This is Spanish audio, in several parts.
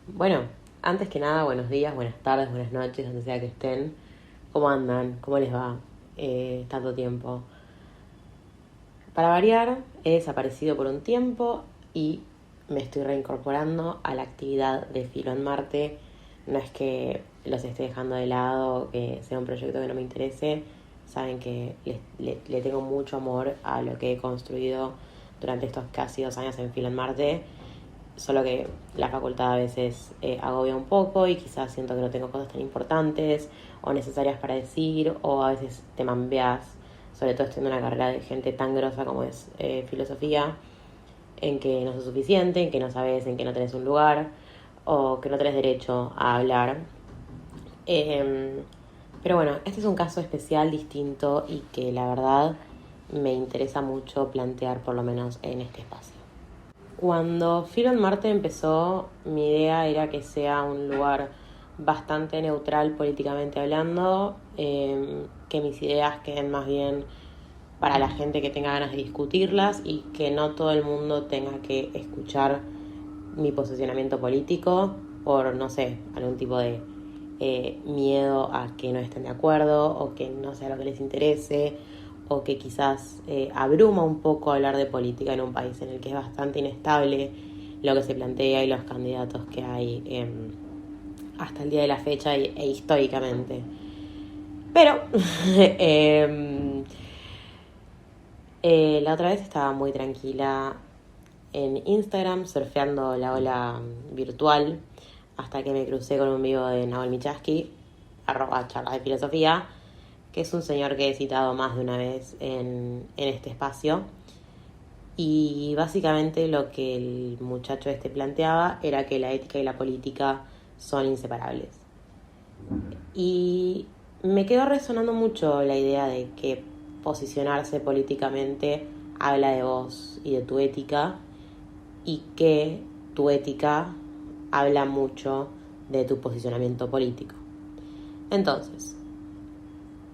Bueno, antes que nada, buenos días, buenas tardes, buenas noches, donde sea que estén. ¿Cómo andan? ¿Cómo les va? Tanto tiempo. Para variar, he desaparecido por un tiempo y me estoy reincorporando a la actividad de Filo en Marte. No es que los esté dejando de lado, que sea un proyecto que no me interese. Saben que le tengo mucho amor a lo que he construido durante estos casi 2 años en Filo en Marte. Solo que la facultad a veces agobia un poco y quizás siento que no tengo cosas tan importantes o necesarias para decir, o a veces te mambeas, sobre todo estudiando una carrera de gente tan grosa como es filosofía, en que no sos suficiente, en que no sabes, en que no tenés un lugar o que no tenés derecho a hablar. Eh, pero bueno, este es un caso especial, distinto, y que la verdad me interesa mucho plantear, por lo menos en este espacio. Cuando Filo en Marte empezó, mi idea era que sea un lugar bastante neutral políticamente hablando, que mis ideas queden más bien para la gente que tenga ganas de discutirlas y que no todo el mundo tenga que escuchar mi posicionamiento político por, no sé, algún tipo de miedo a que no estén de acuerdo o que no sea lo que les interese o que quizás abruma un poco hablar de política en un país en el que es bastante inestable lo que se plantea y los candidatos que hay hasta el día de la fecha e históricamente. Pero la otra vez estaba muy tranquila en Instagram surfeando la ola virtual hasta que me crucé con un vivo de Naval Michaski, @charla de filosofía, que es un señor que he citado más de una vez en este espacio. Y básicamente lo que el muchacho este planteaba era que la ética y la política son inseparables. Y me quedó resonando mucho la idea de que posicionarse políticamente habla de vos y de tu ética, y que tu ética habla mucho de tu posicionamiento político. Entonces,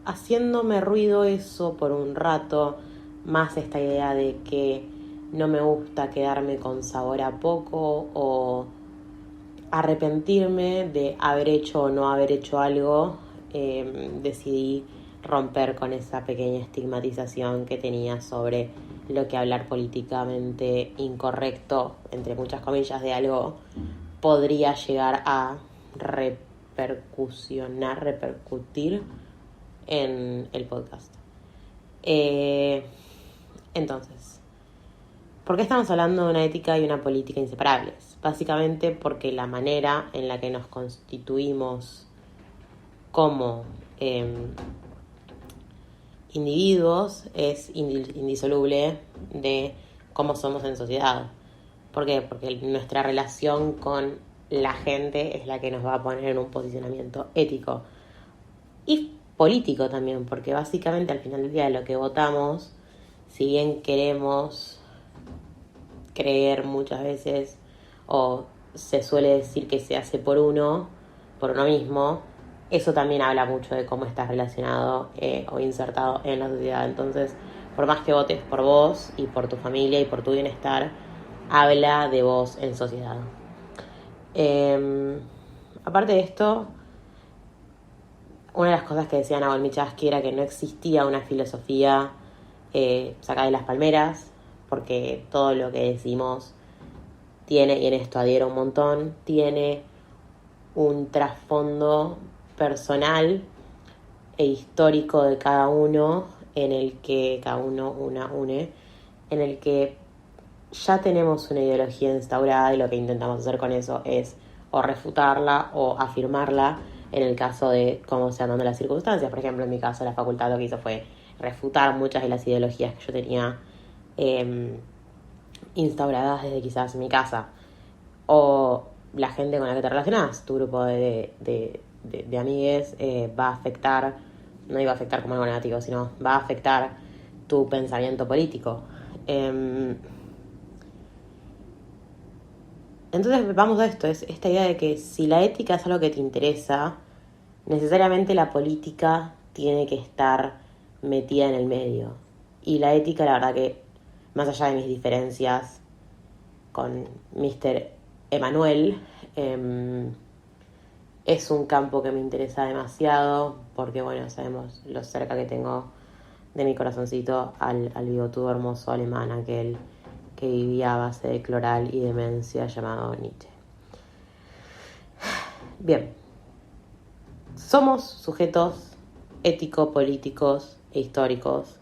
haciéndome ruido eso por un rato, más esta idea de que no me gusta quedarme con sabor a poco o arrepentirme de haber hecho o no haber hecho algo, decidí romper con esa pequeña estigmatización que tenía sobre lo que hablar políticamente incorrecto, entre muchas comillas, de algo podría llegar a repercutir en el podcast. Eh, entonces, ¿por qué estamos hablando de una ética y una política inseparables? Básicamente porque la manera en la que nos constituimos como individuos es indisoluble de cómo somos en sociedad. ¿Por qué? Porque nuestra relación con la gente es la que nos va a poner en un posicionamiento ético y político también, porque básicamente al final del día lo que votamos, si bien queremos creer muchas veces, o se suele decir que se hace por uno mismo, eso también habla mucho de cómo estás relacionado o insertado en la sociedad. Entonces, por más que votes por vos y por tu familia y por tu bienestar, habla de vos en sociedad. Aparte de esto, una de las cosas que decía Naval Michaski era que no existía una filosofía sacada de las palmeras, porque todo lo que decimos tiene, y en esto adhiero un montón, tiene un trasfondo personal e histórico de cada uno, en el que cada uno une, en el que ya tenemos una ideología instaurada y lo que intentamos hacer con eso es o refutarla o afirmarla en el caso de cómo se han dado las circunstancias. Por ejemplo, en mi caso, la facultad lo que hizo fue refutar muchas de las ideologías que yo tenía instauradas desde quizás mi casa, o la gente con la que te relacionas, tu grupo de amigues, va a afectar, no iba a afectar como algo negativo, sino va a afectar tu pensamiento político. Entonces vamos a esto, es esta idea de que si la ética es algo que te interesa, necesariamente la política tiene que estar metida en el medio. Y la ética, la verdad que, más allá de mis diferencias con Mr. Emanuel, Es un campo que me interesa demasiado porque, bueno, sabemos lo cerca que tengo de mi corazoncito al bigotudo hermoso alemán, aquel que vivía a base de cloral y demencia, llamado Nietzsche. Bien, somos sujetos ético-políticos e históricos,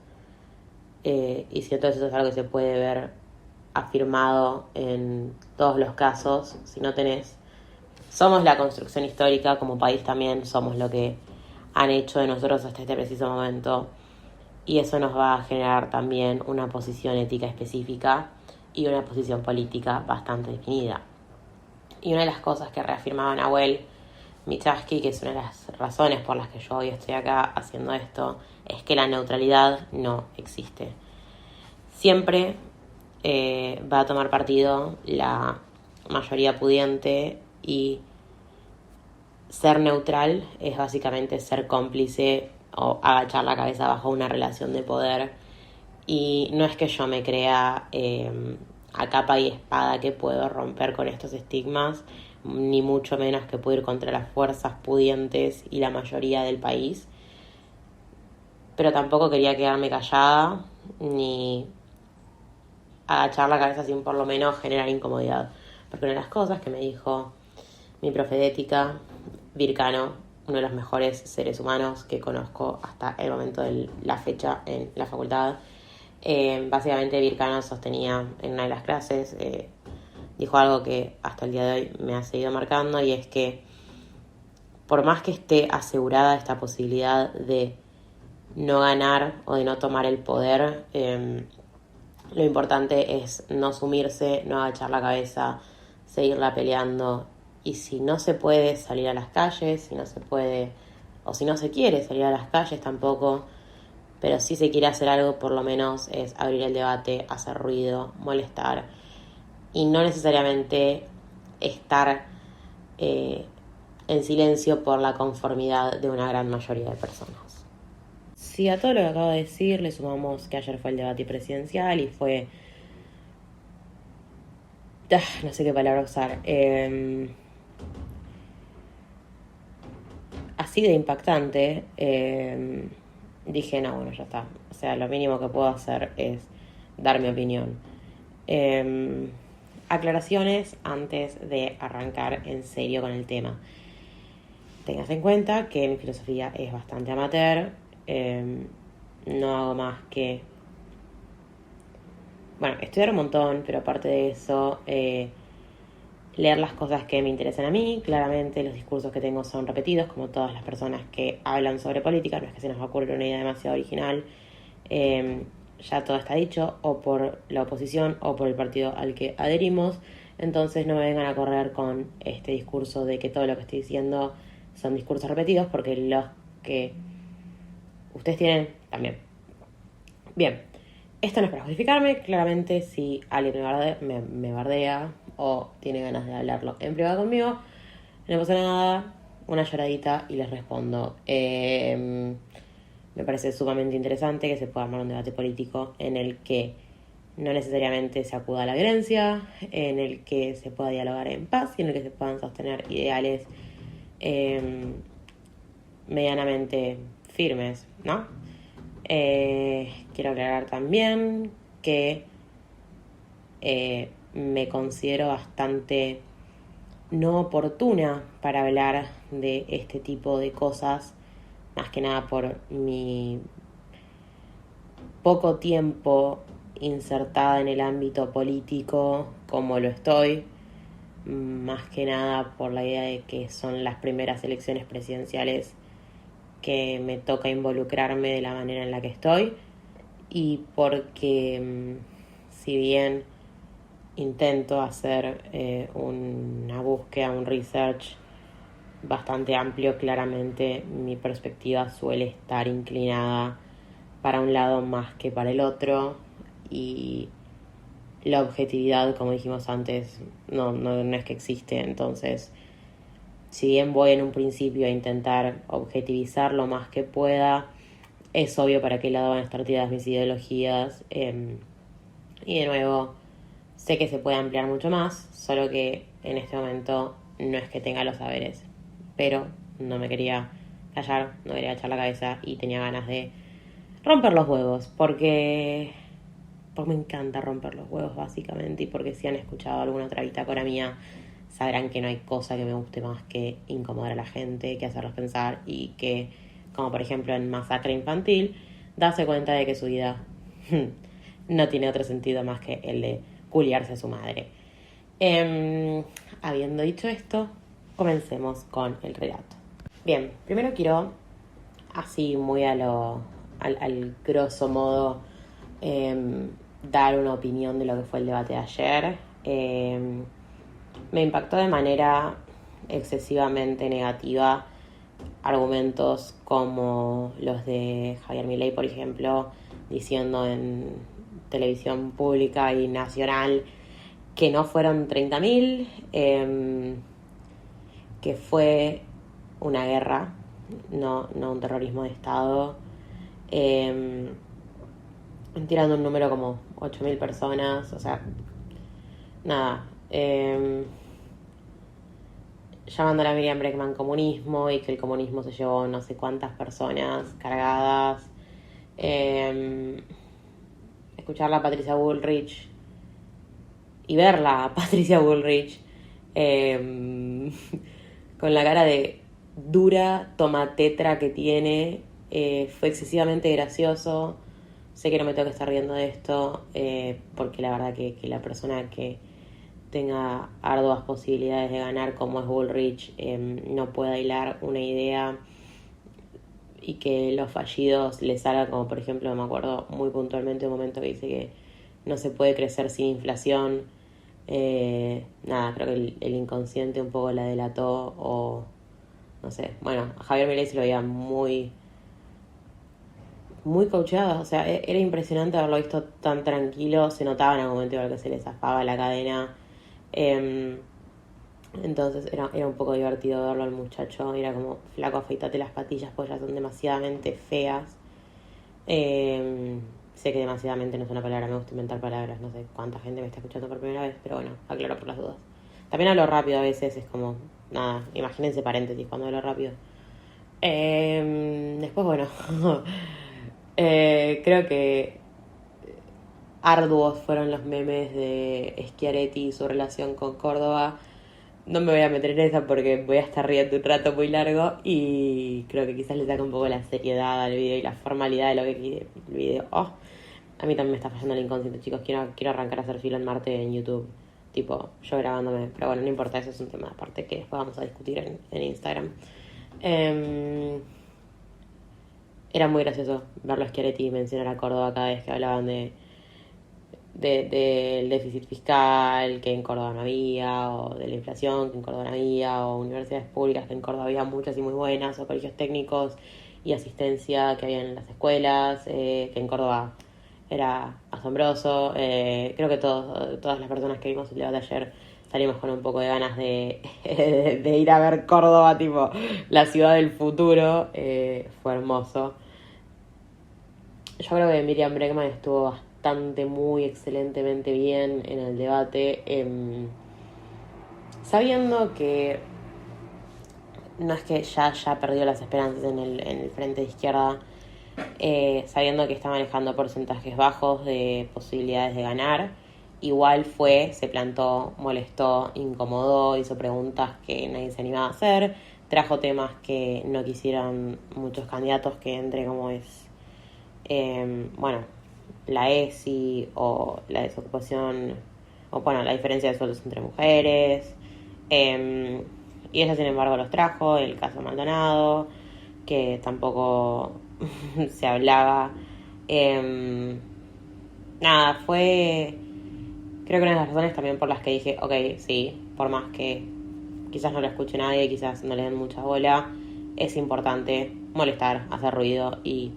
y siento que eso es algo que se puede ver afirmado en todos los casos. Si no tenés, somos la construcción histórica, como país también somos lo que han hecho de nosotros hasta este preciso momento, y eso nos va a generar también una posición ética específica y una posición política bastante definida. Y una de las cosas que reafirmaba Nahuel Michasky, que es una de las razones por las que yo hoy estoy acá haciendo esto, es que la neutralidad no existe. Siempre va a tomar partido la mayoría pudiente, y ser neutral es básicamente ser cómplice o agachar la cabeza bajo una relación de poder. Y no es que yo me crea a capa y espada que puedo romper con estos estigmas, ni mucho menos que puedo ir contra las fuerzas pudientes y la mayoría del país. Pero tampoco quería quedarme callada ni agachar la cabeza sin por lo menos generar incomodidad. Porque una de las cosas que me dijo mi profe de ética, Vircano, uno de los mejores seres humanos que conozco hasta el momento de la fecha en la facultad, básicamente Vircano sostenía en una de las clases, dijo algo que hasta el día de hoy me ha seguido marcando, y es que por más que esté asegurada esta posibilidad de no ganar o de no tomar el poder, lo importante es no sumirse, no agachar la cabeza, seguirla peleando. Y si no se puede salir a las calles, si no se puede, o si no se quiere salir a las calles tampoco, pero si se quiere hacer algo, por lo menos es abrir el debate, hacer ruido, molestar, y no necesariamente estar en silencio por la conformidad de una gran mayoría de personas. Si a todo lo que acabo de decir le sumamos que ayer fue el debate presidencial y fue... no sé qué palabra usar. Así de impactante, dije, no, bueno, ya está. O sea, lo mínimo que puedo hacer es dar mi opinión. Aclaraciones antes de arrancar en serio con el tema. Tengas en cuenta que mi filosofía es bastante amateur. No hago más que... Bueno, estudiar un montón, pero aparte de eso, leer las cosas que me interesan a mí. Claramente los discursos que tengo son repetidos, como todas las personas que hablan sobre política. No es que se nos ocurra una idea demasiado original. Ya todo está dicho, o por la oposición o por el partido al que adherimos. Entonces no me vengan a correr con este discurso de que todo lo que estoy diciendo son discursos repetidos, porque los que ustedes tienen también. Bien, esto no es para justificarme. Claramente, si alguien me bardea o tiene ganas de hablarlo en privado conmigo, no pasa nada, una lloradita y les respondo. Me parece sumamente interesante que se pueda armar un debate político en el que no necesariamente se acuda a la violencia, en el que se pueda dialogar en paz y en el que se puedan sostener ideales medianamente firmes, ¿no? Quiero aclarar también que me considero bastante no oportuna para hablar de este tipo de cosas, más que nada por mi poco tiempo insertada en el ámbito político como lo estoy, más que nada por la idea de que son las primeras elecciones presidenciales que me toca involucrarme de la manera en la que estoy, y porque si bien intento hacer una búsqueda, un research bastante amplio, claramente mi perspectiva suele estar inclinada para un lado más que para el otro, y la objetividad, como dijimos antes, no es que existe. Entonces, si bien voy en un principio a intentar objetivizar lo más que pueda, es obvio para qué lado van a estar tiradas mis ideologías, y de nuevo sé que se puede ampliar mucho más, solo que en este momento no es que tenga los saberes, pero no me quería callar, no quería echar la cabeza y tenía ganas de romper los huevos, porque me encanta romper los huevos básicamente, y porque si han escuchado alguna otra bitácora mía sabrán que no hay cosa que me guste más que incomodar a la gente, que hacerlos pensar, y que, como por ejemplo en Masacre Infantil, darse cuenta de que su vida no tiene otro sentido más que el de culiarse a su madre. Habiendo dicho esto, comencemos con el relato. Bien, primero quiero, así muy al grosso modo, dar una opinión de lo que fue el debate de ayer. Me impactó de manera excesivamente negativa argumentos como los de Javier Milei, por ejemplo, diciendo en televisión pública y nacional que no fueron 30.000, que fue una guerra, no un terrorismo de Estado, tirando un número como 8.000 personas, o sea, nada, llamando a la Miriam Bregman comunismo, y que el comunismo se llevó no sé cuántas personas cargadas, escucharla a Patricia Bullrich y verla a Patricia Bullrich con la cara de dura tomatetra que tiene, fue excesivamente gracioso. Sé que no me tengo que estar riendo de esto, porque la verdad que la persona que tenga arduas posibilidades de ganar como es Bullrich no pueda hilar una idea, y que los fallidos le salgan, como por ejemplo me acuerdo muy puntualmente un momento que dice que no se puede crecer sin inflación. Nada, creo que el inconsciente un poco la delató, o no sé. Bueno, a Javier Milei se lo veía muy coacheado, o sea, era impresionante haberlo visto tan tranquilo, se notaba en algún momento igual que se le zafaba la cadena. Entonces era un poco divertido verlo al muchacho, era como, flaco, afeitate las patillas pues ya son demasiadamente feas. Sé que demasiadamente no es una palabra, me gusta inventar palabras, no sé cuánta gente me está escuchando por primera vez, pero bueno, aclaro por las dudas. También hablo rápido a veces, es como, nada, imagínense paréntesis cuando hablo rápido. Después, bueno, creo que arduos fueron los memes de Schiaretti y su relación con Córdoba. No me voy a meter en esa porque voy a estar riendo un rato muy largo, y creo que quizás le saca un poco la seriedad al video y la formalidad de lo que quiere el video. Oh, a mí también me está fallando el inconsciente, chicos. Quiero arrancar a hacer filo en Marte en YouTube, tipo yo grabándome. Pero bueno, no importa, eso es un tema aparte que después vamos a discutir en Instagram. Era muy gracioso verlo a Schiaretti mencionar a Córdoba cada vez que hablaban del déficit fiscal, que en Córdoba no había, o de la inflación, que en Córdoba no había, o universidades públicas, que en Córdoba había muchas y muy buenas, o colegios técnicos y asistencia que había en las escuelas, que en Córdoba era asombroso. Creo que todas las personas que vimos el debate ayer salimos con un poco de ganas de ir a ver Córdoba, tipo la ciudad del futuro. Fue hermoso. Yo creo que Miriam Bregman estuvo bastante, muy excelentemente bien en el debate, sabiendo que no es que ya perdió las esperanzas en el frente de izquierda, sabiendo que está manejando porcentajes bajos de posibilidades de ganar. Igual se plantó, molestó, incomodó, hizo preguntas que nadie se animaba a hacer, trajo temas que no quisieron muchos candidatos, que entre como es, bueno, la ESI o la desocupación, o bueno, la diferencia de sueldos entre mujeres, y ella sin embargo los trajo, el caso Maldonado, que tampoco se hablaba. Nada, creo que una de las razones también por las que dije, ok, sí, por más que quizás no lo escuche nadie, quizás no le den mucha bola, es importante molestar, hacer ruido, y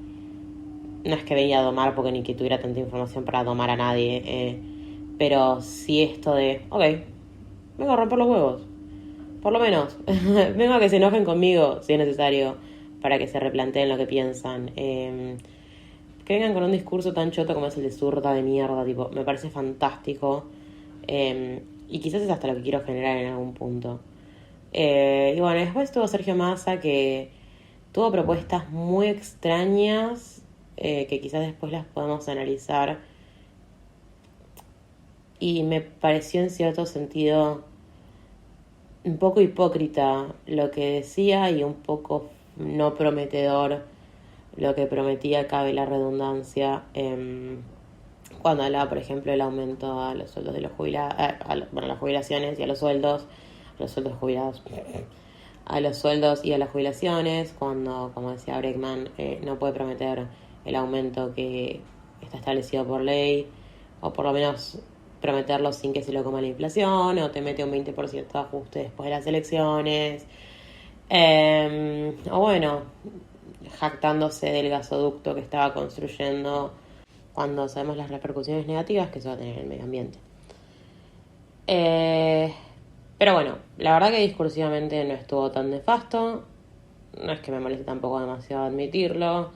no es que venía a domar, porque ni que tuviera tanta información para domar a nadie, pero sí esto de, ok, vengo a romper los huevos, por lo menos, vengo a que se enojen conmigo si es necesario, para que se replanteen lo que piensan. Que vengan con un discurso tan choto como es el de zurda de mierda, tipo, me parece fantástico, y quizás es hasta lo que quiero generar en algún punto. Y bueno, después estuvo Sergio Massa, que tuvo propuestas muy extrañas, que quizás después las podemos analizar. Y me pareció en cierto sentido un poco hipócrita lo que decía y un poco no prometedor lo que prometía, cabe la redundancia, cuando hablaba, por ejemplo, del aumento a los sueldos de los jubilados, bueno, a las jubilaciones y a los sueldos jubilados, a los sueldos y a las jubilaciones, cuando, como decía Breckman, no puede prometer el aumento que está establecido por ley, o por lo menos prometerlo sin que se lo coma la inflación, o te mete un 20% de ajuste después de las elecciones, o bueno, jactándose del gasoducto que estaba construyendo cuando sabemos las repercusiones negativas que se va a tener en el medio ambiente. Pero bueno, la verdad que discursivamente no estuvo tan nefasto. No es que me moleste tampoco demasiado admitirlo.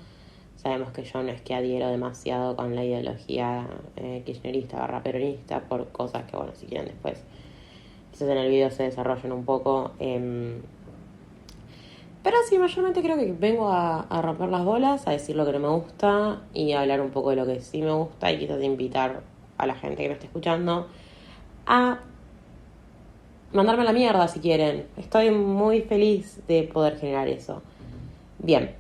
Sabemos que yo no es que adhiero demasiado con la ideología kirchnerista barra peronista por cosas que, bueno, si quieren después quizás en el video se desarrollen un poco. Pero sí, mayormente creo que vengo a romper las bolas, a decir lo que no me gusta y a hablar un poco de lo que sí me gusta y quizás invitar a la gente que me esté escuchando a mandarme a la mierda si quieren. Estoy muy feliz de poder generar eso. Bien,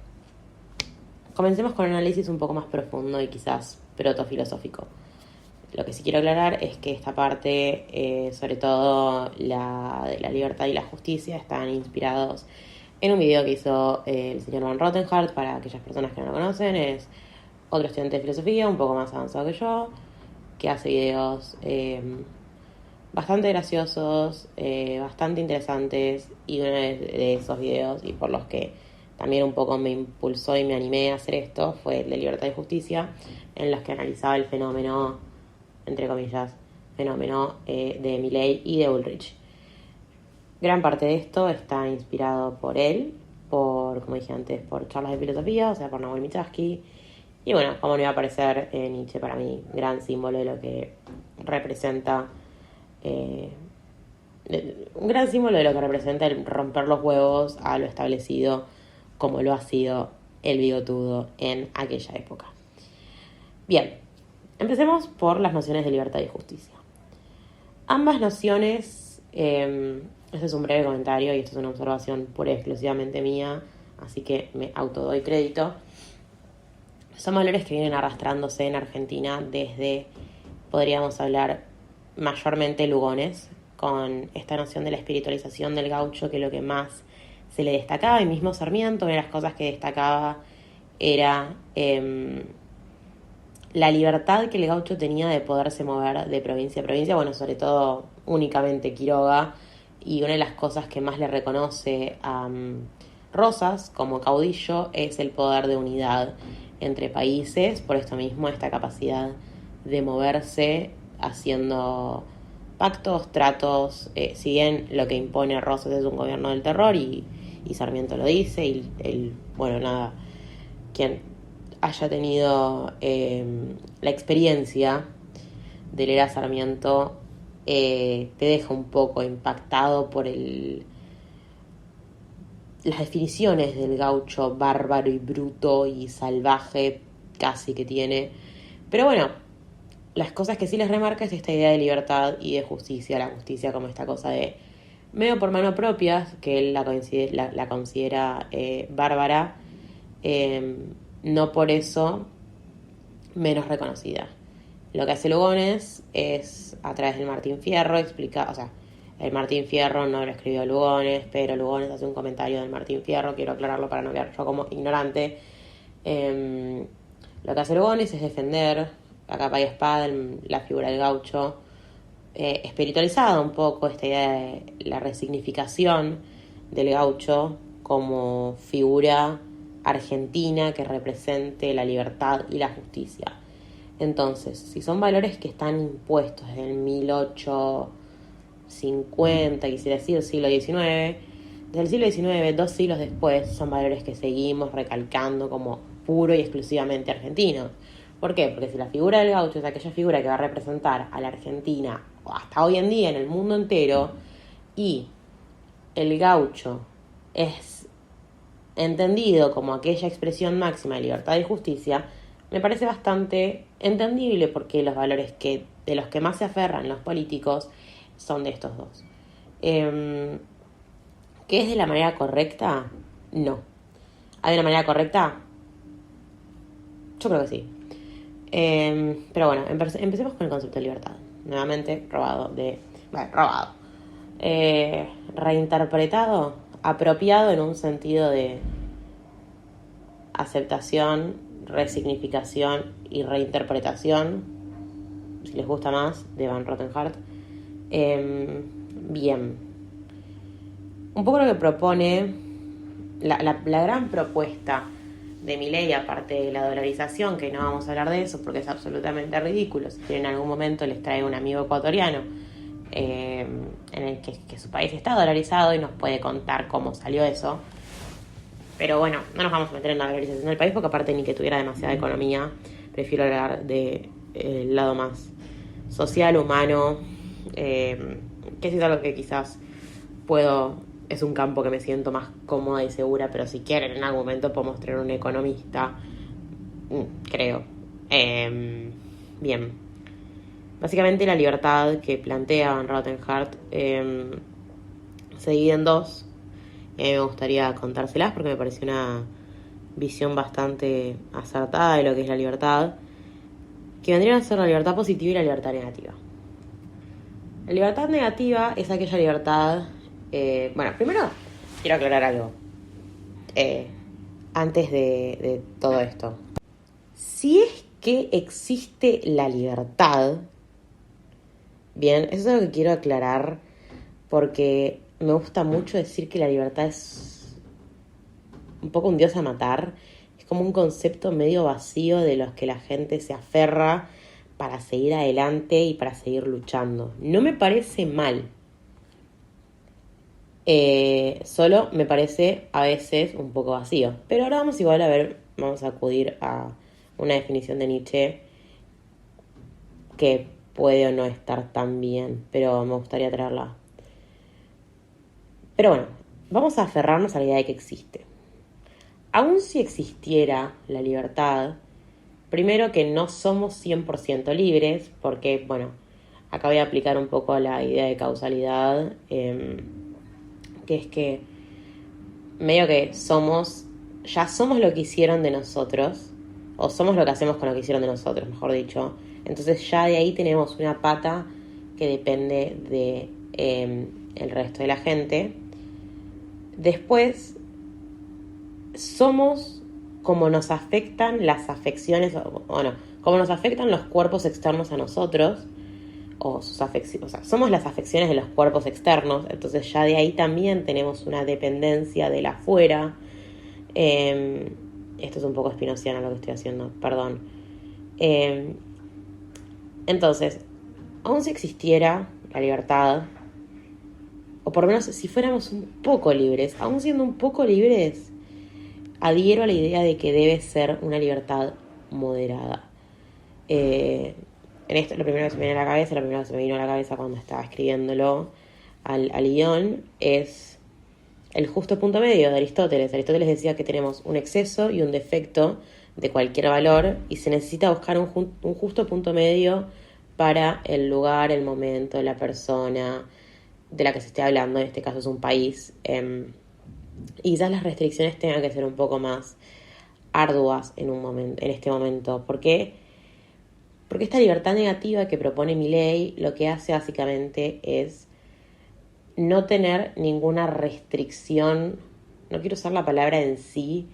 comencemos con un análisis un poco más profundo y quizás protofilosófico. Lo que sí quiero aclarar es que esta parte, sobre todo la de la libertad y la justicia, están inspirados en un video que hizo el señor Van Rottenhart. Para aquellas personas que no lo conocen, es otro estudiante de filosofía, un poco más avanzado que yo, que hace videos bastante graciosos, bastante interesantes, y uno de esos videos, y por los que también un poco me impulsó y me animé a hacer esto, fue el de Libertad y Justicia, en los que analizaba el fenómeno, entre comillas, fenómeno de Milei y de Bullrich. Gran parte de esto está inspirado por él, como dije antes, por charlas de filosofía, o sea, por Nahuel Michasky. Y bueno, como no iba a aparecer Nietzsche, para mí, gran símbolo de lo que representa, un gran símbolo de lo que representa el romper los huevos a lo establecido, como lo ha sido el bigotudo en aquella época. Bien, empecemos por las nociones de libertad y justicia. Ambas nociones, este es un breve comentario y esto es una observación pura y exclusivamente mía, así que me autodoy crédito. Son valores que vienen arrastrándose en Argentina desde, podríamos hablar, mayormente Lugones, con esta noción de la espiritualización del gaucho, que lo que más se le destacaba, y mismo Sarmiento, una de las cosas que destacaba era la libertad que el gaucho tenía de poderse mover de provincia a provincia, bueno, sobre todo únicamente Quiroga, y una de las cosas que más le reconoce a Rosas como caudillo es el poder de unidad entre países, por esto mismo esta capacidad de moverse haciendo pactos, tratos, si bien lo que impone Rosas es un gobierno del terror y Sarmiento lo dice, y bueno, nada, quien haya tenido la experiencia de leer a Sarmiento te deja un poco impactado por las definiciones del gaucho bárbaro y bruto y salvaje casi que tiene. Pero bueno, las cosas que sí les remarca es esta idea de libertad y de justicia, la justicia como esta cosa de medio por mano propia, que él la considera bárbara, no por eso menos reconocida. Lo que hace Lugones es, a través del Martín Fierro, explica, o sea, el Martín Fierro no lo escribió Lugones, pero Lugones hace un comentario del Martín Fierro, quiero aclararlo para no quedar yo como ignorante. Lo que hace Lugones es defender a capa y espada la figura del gaucho, espiritualizada un poco, esta idea de la resignificación del gaucho como figura argentina que represente la libertad y la justicia. Entonces, si son valores que están impuestos desde el 1850, quisiera decir, siglo XIX, desde el siglo XIX, 2 siglos después, son valores que seguimos recalcando como puro y exclusivamente argentinos. ¿Por qué? Porque si la figura del gaucho es aquella figura que va a representar a la Argentina hasta hoy en día en el mundo entero, y el gaucho es entendido como aquella expresión máxima de libertad y justicia, me parece bastante entendible porque los valores de los que más se aferran los políticos son de estos dos. ¿Que es de la manera correcta? No. ¿Hay una manera correcta? Yo creo que sí. Pero bueno, empecemos con el concepto de libertad. Nuevamente, reinterpretado, apropiado en un sentido de aceptación, resignificación y reinterpretación, si les gusta más, de Van Rottenhart. Bien. Un poco lo que propone, la gran propuesta de Milei, aparte de la dolarización, que no vamos a hablar de eso porque es absolutamente ridículo. Si en algún momento les trae un amigo ecuatoriano en el que su país está dolarizado y nos puede contar cómo salió eso. Pero bueno, no nos vamos a meter en la dolarización del país porque aparte ni que tuviera demasiada economía, prefiero hablar del lado más social, humano, que es algo que quizás es un campo que me siento más cómoda y segura, pero si quieren en algún momento podemos traer un economista, creo. Bien. Básicamente la libertad que plantea Van Rottenhart se divide en dos. Y a mí me gustaría contárselas porque me pareció una visión bastante acertada de lo que es la libertad, que vendrían a ser la libertad positiva y la libertad negativa. La libertad negativa es aquella libertad... primero quiero aclarar algo. Antes de todo esto. Si es que existe la libertad... Bien, eso es algo que quiero aclarar porque me gusta mucho decir que la libertad es un poco un dios a matar. Es como un concepto medio vacío de los que la gente se aferra para seguir adelante y para seguir luchando. No me parece mal. Solo me parece a veces un poco vacío. Pero ahora vamos a acudir a una definición de Nietzsche que puede o no estar tan bien, pero me gustaría traerla. Pero bueno, vamos a aferrarnos a la idea de que existe. Aun si existiera la libertad, primero que no somos 100% libres, porque, bueno, acá voy a aplicar un poco la idea de causalidad, que es que medio que ya somos lo que hicieron de nosotros, o somos lo que hacemos con lo que hicieron de nosotros, mejor dicho. Entonces ya de ahí tenemos una pata que depende de el resto de la gente. Después, somos como nos afectan las afecciones, como nos afectan los cuerpos externos a nosotros, o sus afecciones, somos las afecciones de los cuerpos externos, entonces ya de ahí también tenemos una dependencia del afuera. Esto es un poco spinoziano lo que estoy haciendo, perdón. Entonces, aun si existiera la libertad, o por lo menos si fuéramos un poco libres, aun siendo un poco libres, adhiero a la idea de que debe ser una libertad moderada. En esto, lo primero que se me vino a la cabeza cuando estaba escribiéndolo al guión es el justo punto medio de Aristóteles. Aristóteles decía que tenemos un exceso y un defecto de cualquier valor y se necesita buscar un justo punto medio para el lugar, el momento, la persona de la que se esté hablando. En este caso es un país. Y quizás las restricciones tengan que ser un poco más arduas en este momento. ¿Por qué? Porque esta libertad negativa que propone Milei lo que hace básicamente es no tener ninguna restricción. No quiero usar la palabra en sí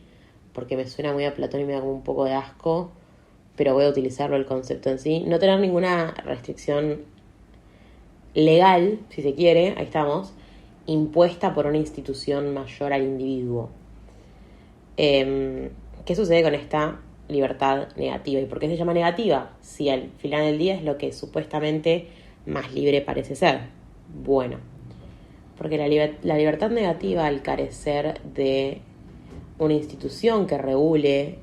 porque me suena muy a Platón y me da como un poco de asco, pero voy a utilizarlo el concepto en sí. No tener ninguna restricción legal, si se quiere, ahí estamos, impuesta por una institución mayor al individuo. ¿Qué sucede con esta libertad negativa? ¿Y por qué se llama negativa? Si al final del día es lo que supuestamente más libre parece ser. Bueno, porque la libertad negativa, al carecer de una institución que regule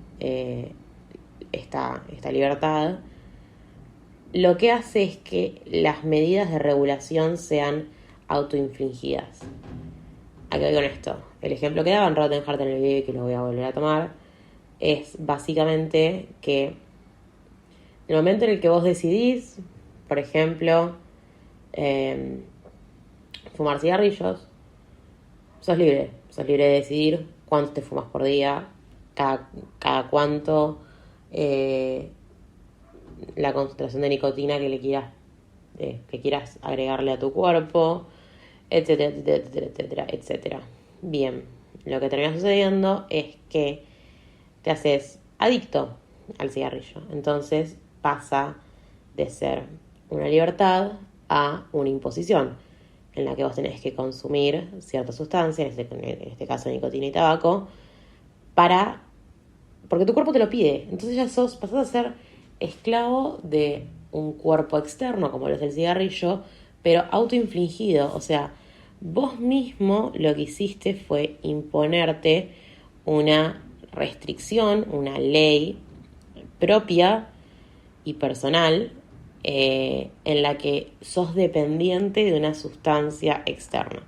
esta libertad, lo que hace es que las medidas de regulación sean autoinfligidas. ¿A qué voy con esto? El ejemplo que daba en Rotten Heart en el video, y que lo voy a volver a tomar, es básicamente que el momento en el que vos decidís, por ejemplo, fumar cigarrillos, sos libre de decidir cuánto te fumas por día, cada cuánto, la concentración de nicotina que quieras agregarle a tu cuerpo, etcétera, etcétera, etcétera, etcétera. Bien, lo que termina sucediendo es que te haces adicto al cigarrillo. Entonces pasa de ser una libertad a una imposición, en la que vos tenés que consumir cierta sustancia, en este caso nicotina y tabaco, porque tu cuerpo te lo pide. Entonces ya pasás a ser esclavo de un cuerpo externo, como lo es el cigarrillo, pero autoinfligido. O sea, vos mismo lo que hiciste fue imponerte una restricción, una ley propia y personal, en la que sos dependiente de una sustancia externa.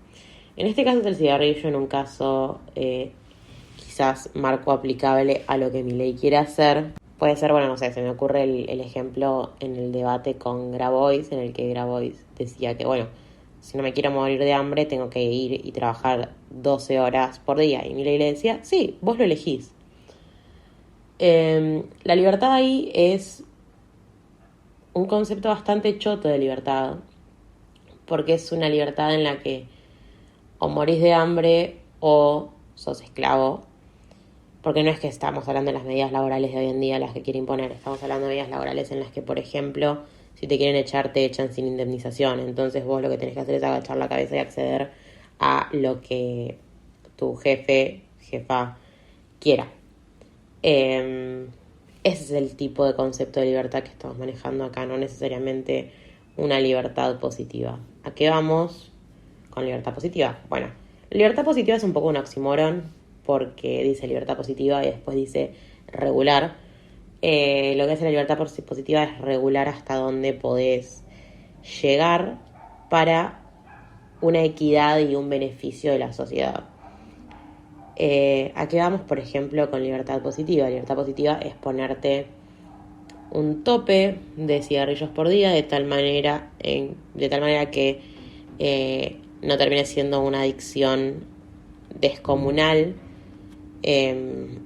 En este caso es el cigarrillo, en un caso quizás marco aplicable a lo que mi ley quiere hacer. Puede ser, bueno, no sé, se me ocurre el ejemplo en el debate con Grabois, en el que Grabois decía que, bueno, si no me quiero morir de hambre, tengo que ir y trabajar 12 horas por día. Y Milei le decía, sí, vos lo elegís. La libertad ahí es un concepto bastante choto de libertad, porque es una libertad en la que o morís de hambre o sos esclavo, porque no es que estamos hablando de las medidas laborales de hoy en día las que quiere imponer, estamos hablando de medidas laborales en las que, por ejemplo, si te quieren echar, te echan sin indemnización. Entonces vos lo que tenés que hacer es agachar la cabeza y acceder a lo que tu jefa quiera. Ese es el tipo de concepto de libertad que estamos manejando acá, no necesariamente una libertad positiva. ¿A qué vamos con libertad positiva? Bueno, libertad positiva es un poco un oxímoron, porque dice libertad positiva y después dice regular. Lo que hace la libertad positiva es regular hasta dónde podés llegar para una equidad y un beneficio de la sociedad. ¿A qué vamos, por ejemplo, con libertad positiva? Libertad positiva es ponerte un tope de cigarrillos por día de tal manera que no termine siendo una adicción descomunal, en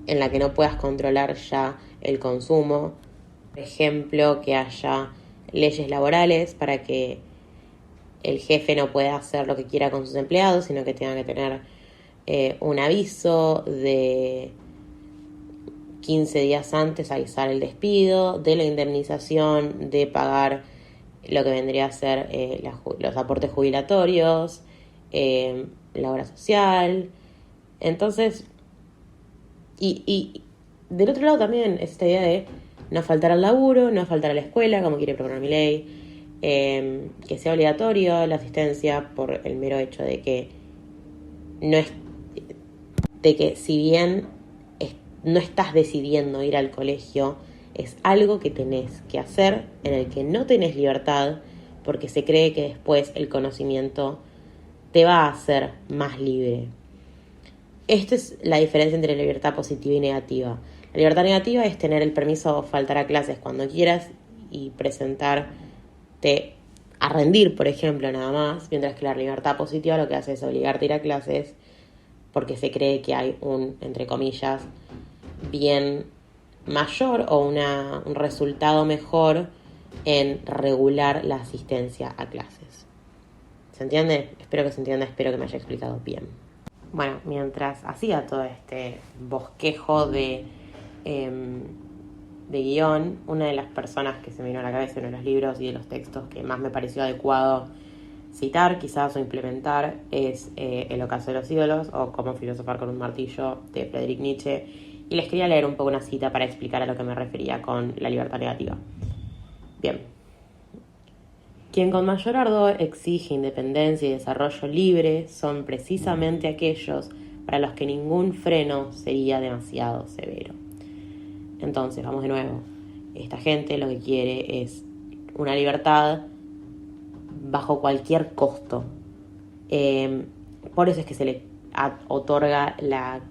la que no puedas controlar ya el consumo. Por ejemplo, que haya leyes laborales para que el jefe no pueda hacer lo que quiera con sus empleados, sino que tenga que tener un aviso de 15 días antes, avisar el despido, de la indemnización, de pagar lo que vendría a ser los aportes jubilatorios, la obra social. Entonces, y del otro lado también es esta idea de no faltar al laburo, no faltar a la escuela, como quiere proponer mi ley, que sea obligatorio la asistencia por el mero hecho de que si bien no estás decidiendo ir al colegio, es algo que tenés que hacer, en el que no tenés libertad, porque se cree que después el conocimiento te va a hacer más libre. Esta es la diferencia entre la libertad positiva y negativa. La libertad negativa es tener el permiso de faltar a clases cuando quieras y presentarte a rendir, por ejemplo, nada más, mientras que la libertad positiva lo que hace es obligarte a ir a clases porque se cree que hay un, entre comillas, bien mayor o un resultado mejor en regular la asistencia a clases. ¿Se entiende? Espero que se entienda, espero que me haya explicado bien. Bueno, mientras hacía todo este bosquejo de guión, una de las personas que se me vino a la cabeza, uno de los libros y de los textos que más me pareció adecuado citar quizás o implementar es El ocaso de los ídolos o Cómo filosofar con un martillo de Friedrich Nietzsche, y les quería leer un poco una cita para explicar a lo que me refería con la libertad negativa. Bien. Quien con mayor ardor exige independencia y desarrollo libre son precisamente aquellos para los que ningún freno sería demasiado severo. Entonces, vamos de nuevo. Esta gente lo que quiere es una libertad bajo cualquier costo. por eso es que se le otorga la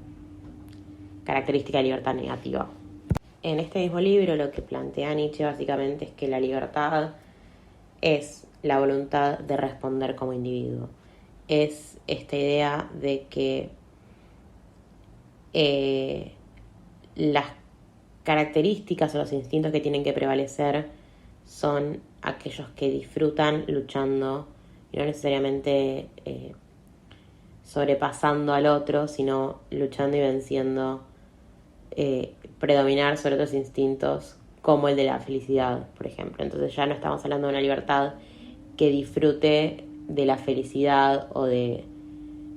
característica de libertad negativa. En este mismo libro lo que plantea Nietzsche básicamente es que la libertad es la voluntad de responder como individuo. Es esta idea de que las características o los instintos que tienen que prevalecer son aquellos que disfrutan luchando y no necesariamente sobrepasando al otro, sino luchando y venciendo, predominar sobre otros instintos como el de la felicidad, por ejemplo. Entonces ya no estamos hablando de una libertad que disfrute de la felicidad o de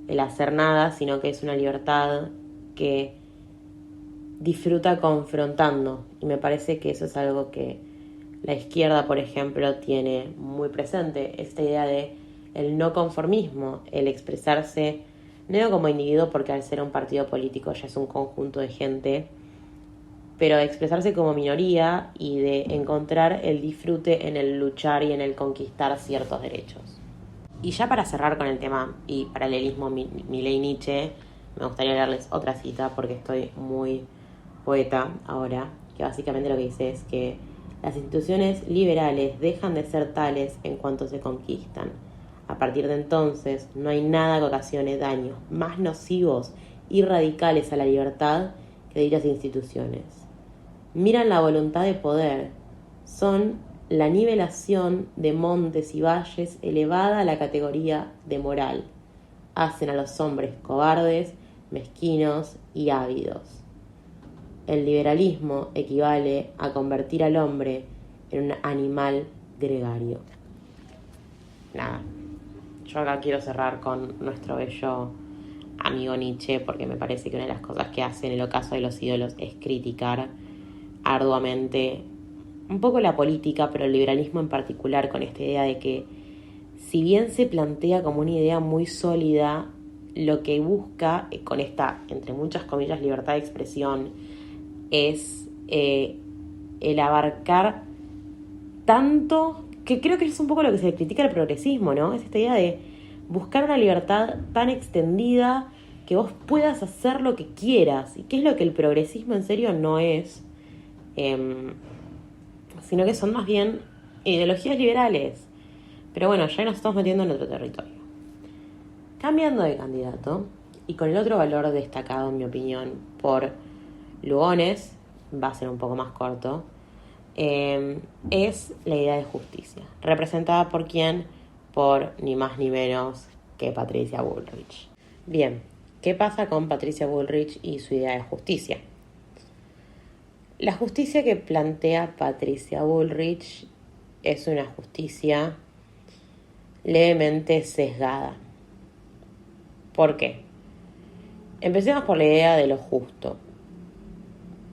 el hacer nada, sino que es una libertad que disfruta confrontando. Y me parece que eso es algo que la izquierda, por ejemplo, tiene muy presente. Esta idea de el no conformismo, el expresarse no como individuo, porque al ser un partido político ya es un conjunto de gente, pero expresarse como minoría y de encontrar el disfrute en el luchar y en el conquistar ciertos derechos. Y ya para cerrar con el tema y paralelismo Milei-Nietzsche, me gustaría leerles otra cita porque estoy muy poeta ahora, que básicamente lo que dice es que las instituciones liberales dejan de ser tales en cuanto se conquistan. A partir de entonces no hay nada que ocasione daños más nocivos y radicales a la libertad que dichas instituciones. Miran la voluntad de poder, son la nivelación de montes y valles elevada a la categoría de moral. Hacen a los hombres cobardes, mezquinos y ávidos. El liberalismo equivale a convertir al hombre en un animal gregario. Nada, yo acá quiero cerrar con nuestro bello amigo Nietzsche, porque me parece que una de las cosas que hace en el ocaso de los ídolos es criticar arduamente un poco la política, pero el liberalismo en particular, con esta idea de que si bien se plantea como una idea muy sólida, lo que busca con esta, entre muchas comillas, libertad de expresión es el abarcar tanto, que creo que es un poco lo que se critica al progresismo, ¿no? Es esta idea de buscar una libertad tan extendida que vos puedas hacer lo que quieras, y que es lo que el progresismo en serio no es, sino que son más bien ideologías liberales. Pero bueno, ya nos estamos metiendo en otro territorio. Cambiando de candidato, y con el otro valor destacado, en mi opinión, por Lugones, va a ser un poco más corto, es la idea de justicia, representada por quién, por ni más ni menos que Patricia Bullrich. Bien, ¿qué pasa con Patricia Bullrich y su idea de justicia? La justicia que plantea Patricia Bullrich es una justicia levemente sesgada. ¿Por qué? Empecemos por la idea de lo justo.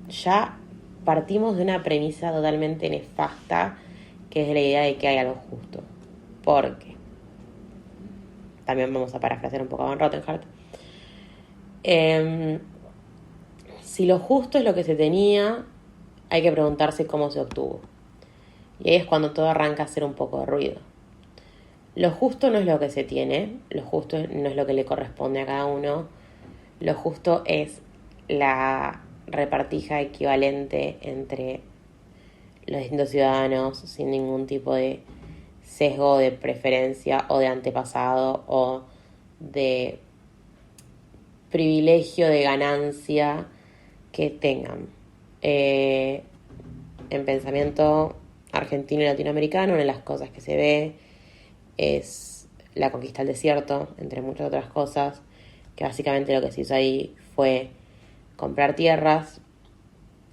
Ya partimos de una premisa totalmente nefasta, que es la idea de que hay algo justo. ¿Por qué? También vamos a parafrasear un poco a Van Rottenhart. Si lo justo es lo que se tenía, hay que preguntarse cómo se obtuvo. Y ahí es cuando todo arranca a hacer un poco de ruido. Lo justo no es lo que se tiene, lo justo no es lo que le corresponde a cada uno, lo justo es la repartija equivalente entre los distintos ciudadanos sin ningún tipo de sesgo de preferencia o de antepasado o de privilegio de ganancia que tengan. En pensamiento argentino y latinoamericano, una de las cosas que se ve es la conquista del desierto, entre muchas otras cosas, que básicamente lo que se hizo ahí fue comprar tierras.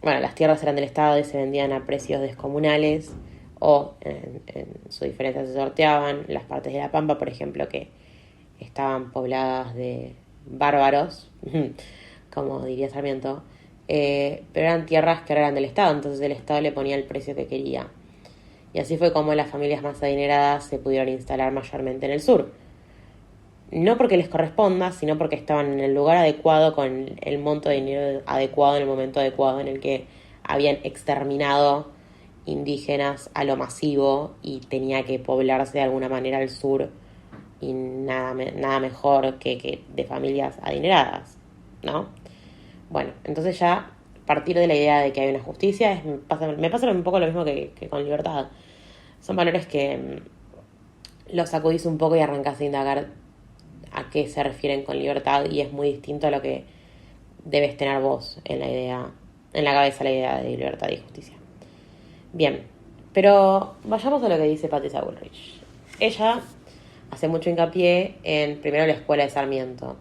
Bueno, las tierras eran del Estado y se vendían a precios descomunales, o en su diferencia se sorteaban. Las partes de la Pampa, por ejemplo, que estaban pobladas de bárbaros, como diría Sarmiento, pero eran tierras que eran del Estado, entonces el Estado le ponía el precio que quería. Y así fue como las familias más adineradas se pudieron instalar mayormente en el sur. No porque les corresponda, sino porque estaban en el lugar adecuado, con el monto de dinero adecuado, en el momento adecuado en el que habían exterminado indígenas a lo masivo y tenía que poblarse de alguna manera el sur y nada mejor que de familias adineradas, ¿no? Bueno, entonces ya partir de la idea de que hay una justicia me pasa un poco lo mismo que con libertad. Son valores que los sacudís un poco y arrancás a indagar a qué se refieren con libertad, y es muy distinto a lo que debes tener vos en la cabeza, la idea de libertad y justicia. Bien, pero vayamos a lo que dice Patricia Bullrich. Ella hace mucho hincapié en, primero, la escuela de Sarmiento.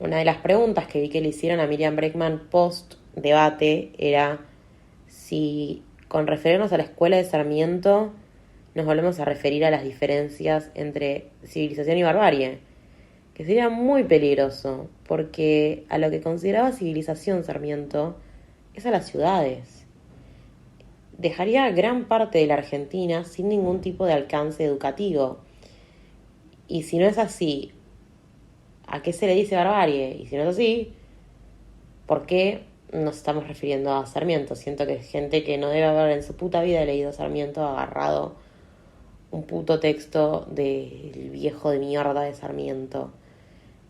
Una de las preguntas que vi que le hicieron a Miriam Bregman post debate era si, con referirnos a la escuela de Sarmiento, nos volvemos a referir a las diferencias entre civilización y barbarie, que sería muy peligroso, porque a lo que consideraba civilización Sarmiento es a las ciudades. Dejaría gran parte de la Argentina sin ningún tipo de alcance educativo. Y si no es así, ¿a qué se le dice barbarie? Y si no es así, ¿por qué nos estamos refiriendo a Sarmiento? Siento que es gente que no debe haber en su puta vida leído Sarmiento, agarrado un puto texto del viejo de mierda de Sarmiento.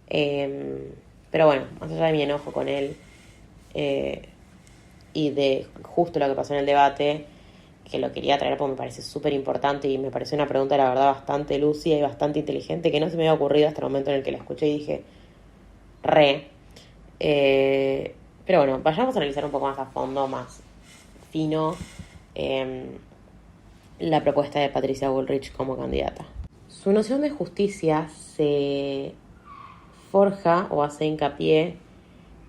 Pero bueno, más allá de mi enojo con él y de justo lo que pasó en el debate, que lo quería traer porque me parece súper importante y me pareció una pregunta, la verdad, bastante lúcida y bastante inteligente, que no se me había ocurrido hasta el momento en el que la escuché y dije, pero bueno, vayamos a analizar un poco más a fondo, más fino, la propuesta de Patricia Bullrich como candidata. Su noción de justicia se forja o hace hincapié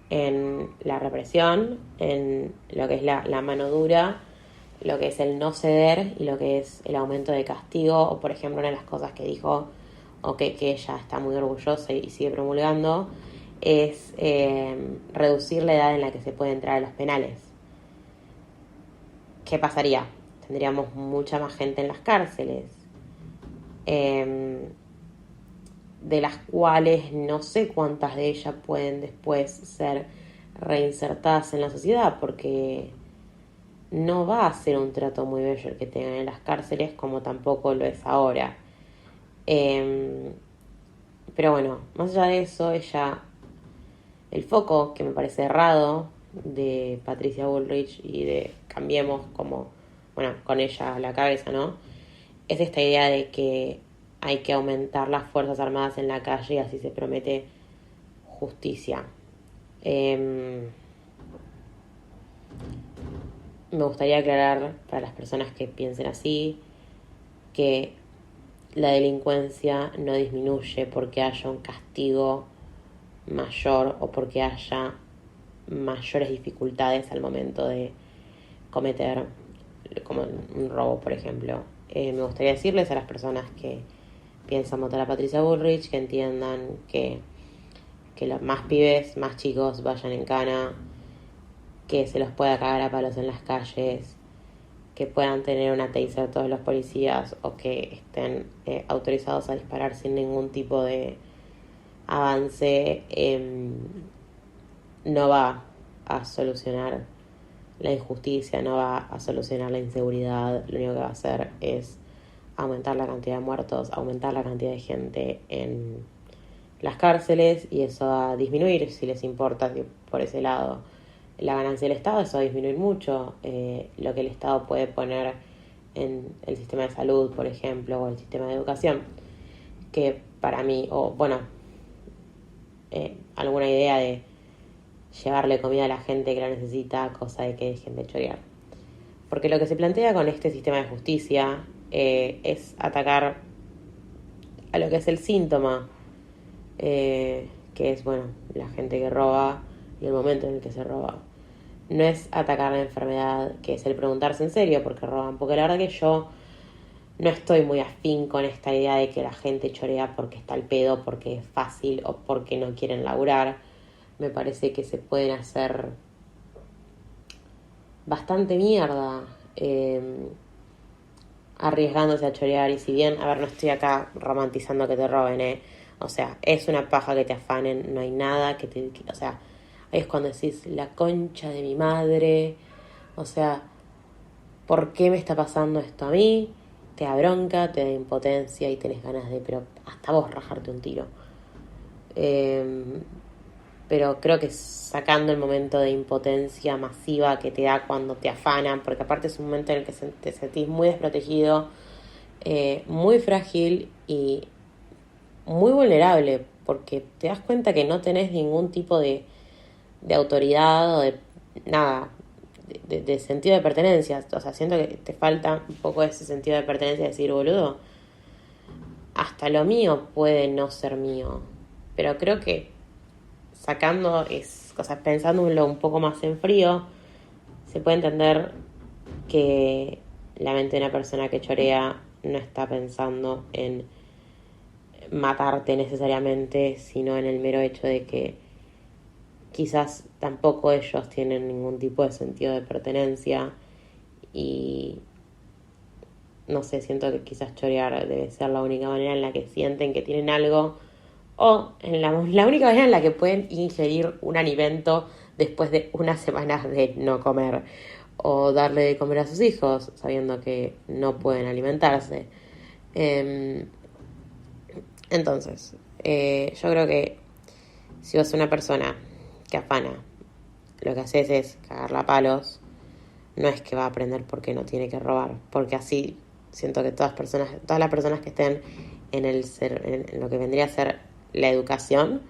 en la represión, en lo que es la mano dura, lo que es el no ceder y lo que es el aumento de castigo, o por ejemplo una de las cosas que dijo, o que ella está muy orgullosa y sigue promulgando, es reducir la edad en la que se puede entrar a los penales. ¿Qué pasaría? Tendríamos mucha más gente en las cárceles, de las cuales no sé cuántas de ellas pueden después ser reinsertadas en la sociedad, porque no va a ser un trato muy bello el que tengan en las cárceles, como tampoco lo es ahora. Pero bueno, más allá de eso, el foco que me parece errado de Patricia Bullrich y de Cambiemos, como, bueno, con ella a la cabeza, ¿no? Es esta idea de que hay que aumentar las Fuerzas Armadas en la calle y así se promete justicia. Me gustaría aclarar para las personas que piensen así que la delincuencia no disminuye porque haya un castigo mayor o porque haya mayores dificultades al momento de cometer como un robo, por ejemplo. Me gustaría decirles a las personas que piensan votar a Patricia Bullrich que entiendan que los más pibes, más chicos vayan en cana, que se los pueda cagar a palos en las calles, que puedan tener una taser todos los policías o que estén autorizados a disparar sin ningún tipo de avance, no va a solucionar la injusticia, no va a solucionar la inseguridad. Lo único que va a hacer es aumentar la cantidad de muertos, aumentar la cantidad de gente en las cárceles, y eso va a disminuir, si les importa por ese lado la ganancia del Estado, eso va a disminuir mucho lo que el Estado puede poner en el sistema de salud, por ejemplo, o el sistema de educación, que para mí, o bueno, alguna idea de llevarle comida a la gente que la necesita, cosa de que dejen de chorear. Porque lo que se plantea con este sistema de justicia es atacar a lo que es el síntoma, que es, bueno, la gente que roba y el momento en el que se roba. No es atacar la enfermedad, que es el preguntarse en serio por qué roban, porque la verdad que yo no estoy muy afín con esta idea de que la gente chorea porque está al pedo, porque es fácil o porque no quieren laburar. Me parece que se pueden hacer bastante mierda arriesgándose a chorear. Y si bien, a ver, no estoy acá romantizando que te roben, o sea, es una paja que te afanen, no hay nada o sea, ahí es cuando decís, la concha de mi madre, o sea, ¿por qué me está pasando esto a mí? te da bronca, te da impotencia y tenés ganas de, pero hasta vos rajarte un tiro. Pero creo que sacando el momento de impotencia masiva que te da cuando te afanan, porque aparte es un momento en el que te sentís muy desprotegido, muy frágil y muy vulnerable, porque te das cuenta que no tenés ningún tipo de autoridad o de nada, de sentido de pertenencia. O sea, siento que te falta un poco ese sentido de pertenencia, de decir, boludo, hasta lo mío puede no ser mío. Pero creo que sacando, o sea, pensándolo un poco más en frío, se puede entender que la mente de una persona que chorea no está pensando en matarte necesariamente, sino en el mero hecho de que quizás tampoco ellos tienen ningún tipo de sentido de pertenencia y no sé, siento que quizás chorear debe ser la única manera en la que sienten que tienen algo o en la única manera en la que pueden ingerir un alimento después de unas semanas de no comer o darle de comer a sus hijos sabiendo que no pueden alimentarse. Entonces, yo creo que si vos sos una persona que afana, lo que haces es cagarla a palos, no es que va a aprender porque no tiene que robar, porque así siento que todas las personas que estén en lo que vendría a ser la educación,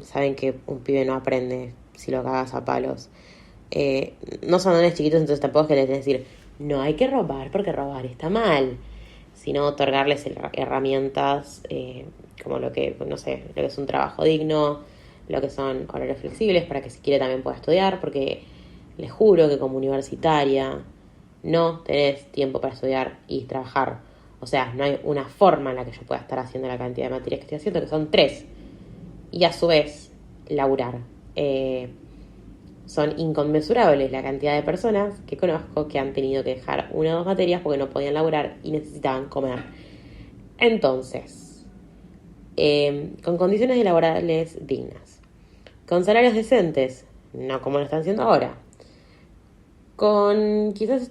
saben que un pibe no aprende si lo cagas a palos. No son nenes chiquitos, entonces tampoco es que les decir, no hay que robar porque robar está mal, sino otorgarles herramientas como lo que, no sé, lo que es un trabajo digno, lo que son horarios flexibles para que si quiere también pueda estudiar, porque les juro que como universitaria no tenés tiempo para estudiar y trabajar. O sea, no hay una forma en la que yo pueda estar haciendo la cantidad de materias que estoy haciendo, que son 3. Y a su vez, laburar. Son inconmensurables la cantidad de personas que conozco que han tenido que dejar 1 o 2 materias porque no podían laburar y necesitaban comer. Entonces, con condiciones laborales dignas, con salarios decentes, no como lo están haciendo ahora, con quizás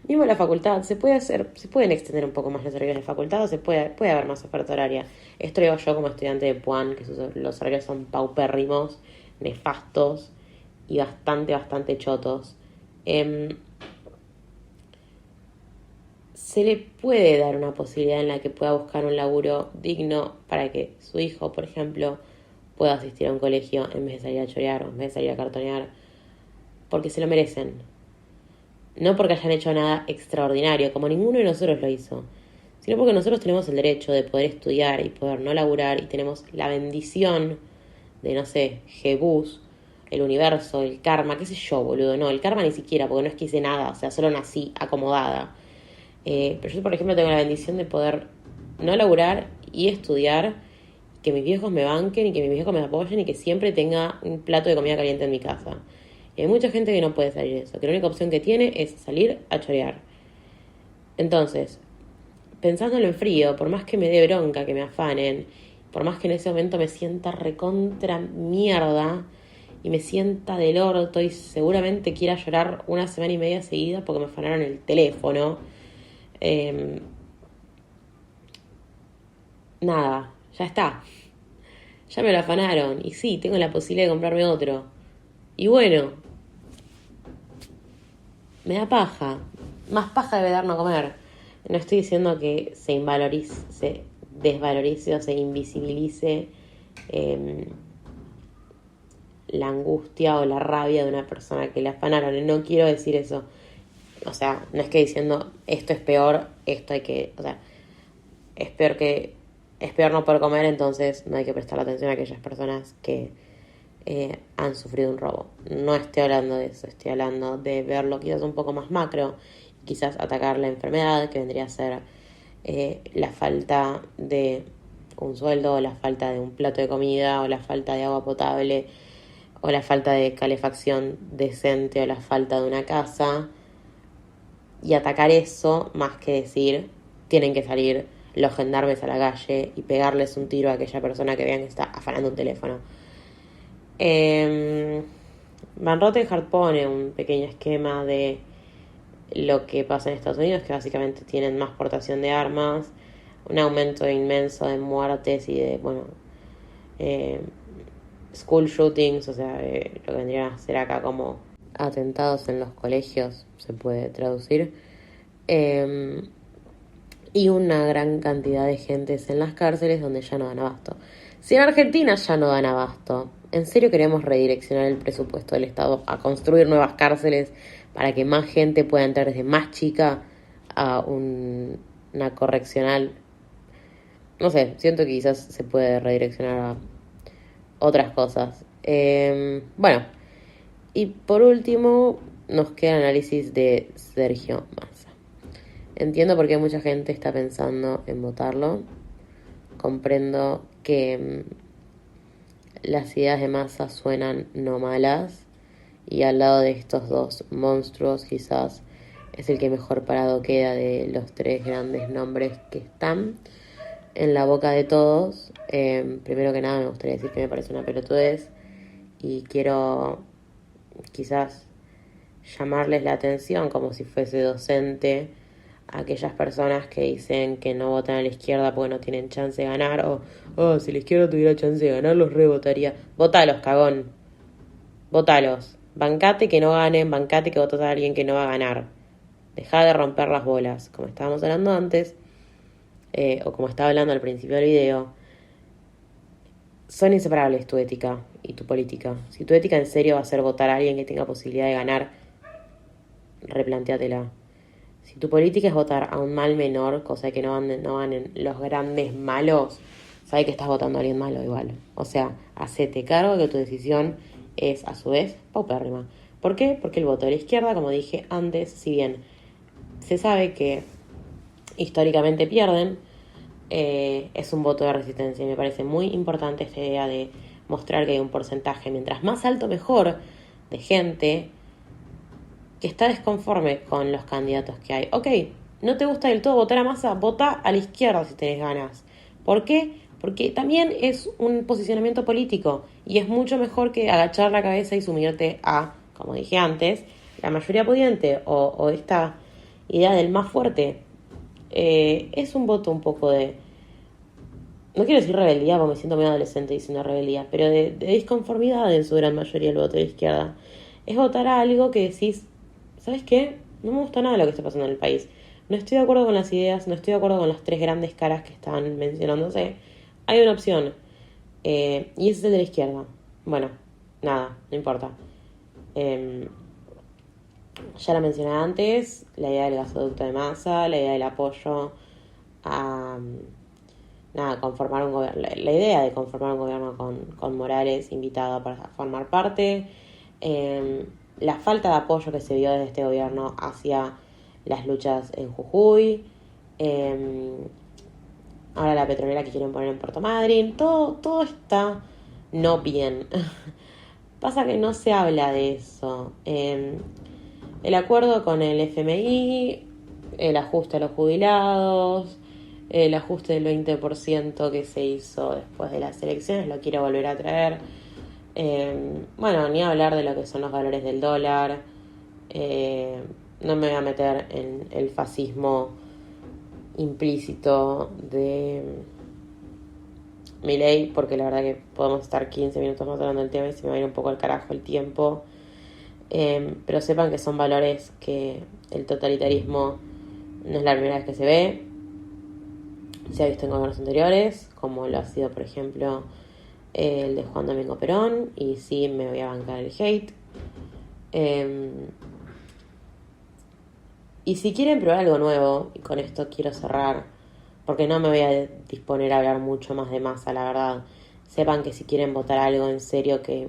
mismo la facultad, se pueden extender un poco más los horarios de facultad, o puede haber más oferta horaria. Esto lo digo yo como estudiante de Puan, que los horarios son paupérrimos, nefastos y bastante chotos. Se le puede dar una posibilidad en la que pueda buscar un laburo digno para que su hijo, por ejemplo, pueda asistir a un colegio en vez de salir a chorear o en vez de salir a cartonear, porque se lo merecen. No porque hayan hecho nada extraordinario, como ninguno de nosotros lo hizo, sino porque nosotros tenemos el derecho de poder estudiar y poder no laburar y tenemos la bendición de, no sé, Jebús, el universo, el karma, qué sé yo, boludo. No, el karma ni siquiera, porque no es que hice nada, o sea, solo nací acomodada. Pero yo, por ejemplo, tengo la bendición de poder no laburar y estudiar, que mis viejos me banquen y que mis viejos me apoyen y que siempre tenga un plato de comida caliente en mi casa. Y hay mucha gente que no puede salir de eso, que la única opción que tiene es salir a chorear. Entonces, pensándolo en frío, por más que me dé bronca, que me afanen, por más que en ese momento me sienta recontra mierda y me sienta del orto y seguramente quiera llorar 1 semana y media seguida porque me afanaron el teléfono, nada, ya está. Ya me lo afanaron y sí, tengo la posibilidad de comprarme otro. Y bueno, me da paja. Más paja debe dar no comer. No estoy diciendo que se desvalorice o se invisibilice la angustia o la rabia de una persona que le afanaron. No quiero decir eso. O sea, no es que diciendo esto es peor, esto hay que... O sea, es peor no poder comer, entonces no hay que prestar atención a aquellas personas que han sufrido un robo. No estoy hablando de eso, estoy hablando de verlo quizás un poco más macro, quizás atacar la enfermedad, que vendría a ser la falta de un sueldo, o la falta de un plato de comida, o la falta de agua potable, o la falta de calefacción decente, o la falta de una casa, y atacar eso más que decir tienen que salir los gendarmes a la calle y pegarles un tiro a aquella persona que vean que está afanando un teléfono. Van Rottenhart pone un pequeño esquema de lo que pasa en Estados Unidos, que básicamente tienen más portación de armas, un aumento inmenso de muertes y de, school shootings, o sea, lo que vendrían a ser acá como atentados en los colegios, se puede traducir, y una gran cantidad de gentes en las cárceles donde ya no dan abasto. Si en Argentina ya no dan abasto, ¿en serio queremos redireccionar el presupuesto del Estado a construir nuevas cárceles para que más gente pueda entrar desde más chica a una correccional? No sé, siento que quizás se puede redireccionar a otras cosas. Bueno, y por último nos queda el análisis de Sergio Massa. Entiendo por qué mucha gente está pensando en votarlo. Comprendo que las ideas de Massa suenan no malas y al lado de estos dos monstruos quizás es el que mejor parado queda de los tres grandes nombres que están en la boca de todos. Primero que nada me gustaría decir que me parece una pelotudez y quiero quizás llamarles la atención como si fuese docente a aquellas personas que dicen que no votan a la izquierda porque no tienen chance de ganar o si la izquierda tuviera chance de ganar los rebotaría. Votalos, cagón. Votalos. Bancate que no ganen, bancate que votas a alguien que no va a ganar. Dejá de romper las bolas, como estábamos hablando antes, o como estaba hablando al principio del video. Son inseparables tu ética y tu política. Si tu ética en serio va a ser votar a alguien que tenga posibilidad de ganar, replantéatela. Si tu política es votar a un mal menor, cosa que no ganen los grandes malos, sabes que estás votando a alguien malo igual. O sea, hacete cargo de que tu decisión es a su vez paupérrima. ¿Por qué? Porque el voto de la izquierda, como dije antes, si bien se sabe que históricamente pierden, es un voto de resistencia. Y me parece muy importante esta idea de mostrar que hay un porcentaje, mientras más alto mejor, de gente que está desconforme con los candidatos que hay. Ok, no te gusta del todo votar a Massa, vota a la izquierda si tenés ganas. ¿Por qué? Porque también es un posicionamiento político y es mucho mejor que agachar la cabeza y sumirte a, como dije antes, la mayoría pudiente o esta idea del más fuerte. Es un voto un poco de, no quiero decir rebeldía porque me siento muy adolescente diciendo rebeldía, pero de disconformidad en su gran mayoría el voto de la izquierda. Es votar a algo que decís, ¿sabes qué? No me gusta nada lo que está pasando en el país. No estoy de acuerdo con las ideas, no estoy de acuerdo con las tres grandes caras que están mencionándose. Hay una opción, y ese es el de la izquierda. Bueno, nada, no importa. Ya la mencioné antes, la idea del gasoducto de Massa, la idea del apoyo a conformar un gobierno, la idea de conformar un gobierno con Morales invitado para formar parte, la falta de apoyo que se vio desde este gobierno hacia las luchas en Jujuy, ahora la petrolera que quieren poner en Puerto Madryn, todo está no bien. Pasa que no se habla de eso. El acuerdo con el FMI, el ajuste a los jubilados, el ajuste del 20% que se hizo después de las elecciones, lo quiero volver a traer. Bueno, ni hablar de lo que son los valores del dólar. No me voy a meter en el fascismo implícito de Milei, porque la verdad que podemos estar 15 minutos más hablando del tema y se me va a ir un poco al carajo el tiempo. Pero sepan que son valores que el totalitarismo no es la primera vez que se ve. Se ha visto en gobiernos anteriores, como lo ha sido, por ejemplo, el de Juan Domingo Perón, y sí me voy a bancar el hate. Y si quieren probar algo nuevo, y con esto quiero cerrar, porque no me voy a disponer a hablar mucho más de Massa, la verdad, sepan que si quieren votar algo en serio que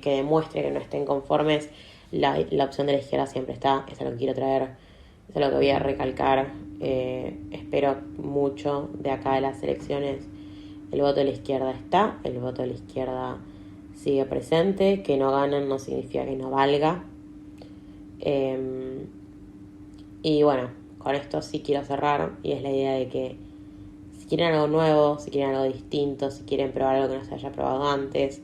demuestre que no estén conformes, la opción de la izquierda siempre está. Eso es lo que quiero traer, eso es lo que voy a recalcar. Espero mucho de acá de las elecciones. El voto de la izquierda está, el voto de la izquierda sigue presente. Que no ganen no significa que no valga. Y bueno, con esto sí quiero cerrar, y es la idea de que si quieren algo nuevo, si quieren algo distinto, si quieren probar algo que no se haya probado antes,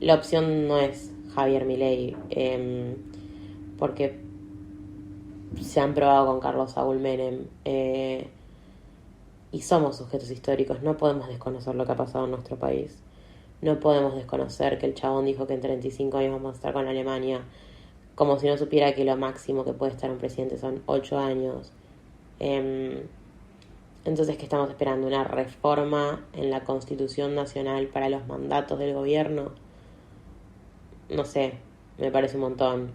la opción no es Javier Milei, porque se han probado con Carlos Saúl Menem. Y somos sujetos históricos, no podemos desconocer lo que ha pasado en nuestro país. No podemos desconocer que el chabón dijo que en 35 años vamos a estar con Alemania, como si no supiera que lo máximo que puede estar un presidente son 8 años. Entonces, ¿qué estamos esperando? ¿Una reforma en la Constitución Nacional para los mandatos del gobierno? No sé, me parece un montón.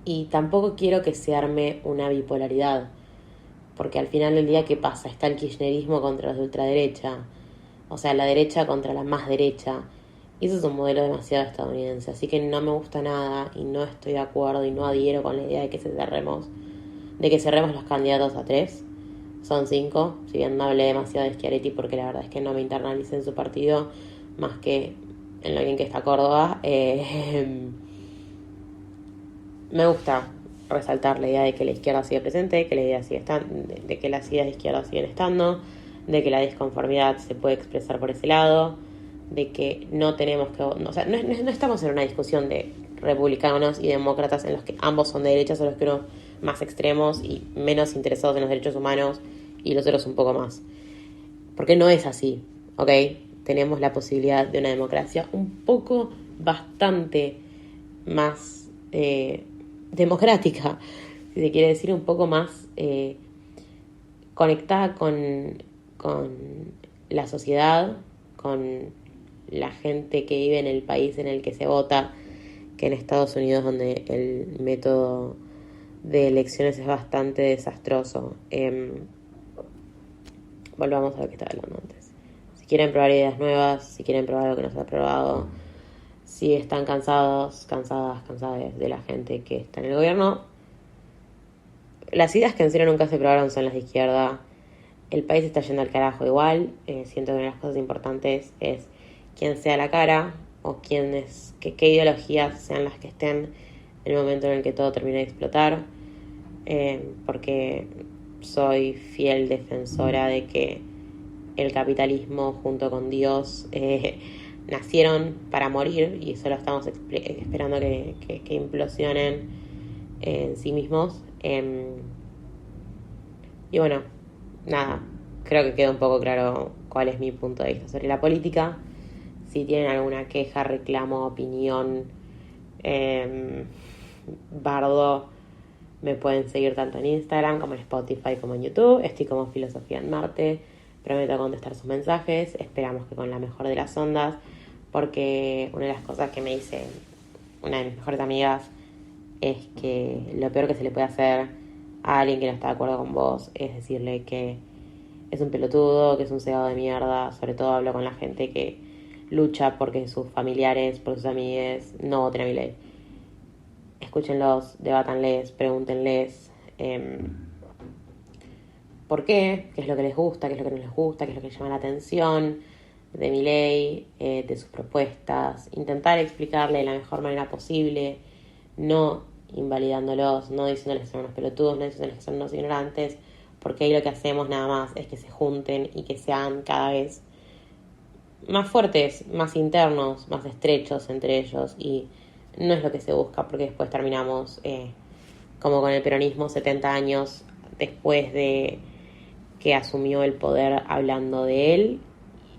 Y tampoco quiero que se arme una bipolaridad, porque al final del día, ¿qué pasa? Está el kirchnerismo contra los de ultraderecha, o sea, la derecha contra la más derecha, y eso es un modelo demasiado estadounidense, así que no me gusta nada y no estoy de acuerdo y no adhiero con la idea de que cerremos los candidatos a 3. Son 5, si bien no hablé demasiado de Schiaretti porque la verdad es que no me internalicé en su partido más que en lo bien que está Córdoba. Me gusta resaltar la idea de que la izquierda sigue presente, que la idea sigue de que las ideas de izquierda siguen estando, de que la disconformidad se puede expresar por ese lado, de que no tenemos que... O sea, no estamos en una discusión de republicanos y demócratas en los que ambos son de derechas o los que uno más extremos y menos interesados en los derechos humanos y los otros un poco más. Porque no es así, ¿ok? Tenemos la posibilidad de una democracia un poco, bastante más democrática, si se quiere decir, un poco más conectada con la sociedad, con la gente que vive en el país en el que se vota, que en Estados Unidos, donde el método de elecciones es bastante desastroso. Volvamos a lo que estaba hablando antes. Si quieren probar ideas nuevas, si quieren probar lo que no se ha probado, si están cansadas de la gente que está en el gobierno, las ideas que en serio nunca se probaron son las de izquierda. El país está yendo al carajo igual. Siento que una de las cosas importantes es quién sea la cara o qué ideologías sean las que estén en el momento en el que todo termine de explotar. Porque soy fiel defensora de que el capitalismo junto con Dios nacieron para morir y solo estamos esperando que implosionen en sí mismos. Y bueno, nada, creo que queda un poco claro cuál es mi punto de vista sobre la política. Si tienen alguna queja, reclamo, opinión, bardo, me pueden seguir tanto en Instagram como en Spotify como en YouTube. Estoy como Filosofía en Marte. Prometo contestar sus mensajes. Esperamos que con la mejor de las ondas, porque una de las cosas que me dice una de mis mejores amigas es que lo peor que se le puede hacer a alguien que no está de acuerdo con vos es decirle que es un pelotudo, que es un cegado de mierda. Sobre todo hablo con la gente que lucha porque sus familiares, por sus amigues no voten a Milei. Escúchenlos, debátanles, pregúntenles por qué es lo que les gusta, qué es lo que no les gusta, qué es lo que les llama la atención de Milei, de sus propuestas. Intentar explicarle de la mejor manera posible, no invalidándolos, no diciéndoles que son unos pelotudos, no diciéndoles que son unos ignorantes, porque ahí lo que hacemos nada más es que se junten y que sean cada vez más fuertes, más internos, más estrechos entre ellos, y no es lo que se busca, porque después terminamos como con el peronismo 70 años después de que asumió el poder, hablando de él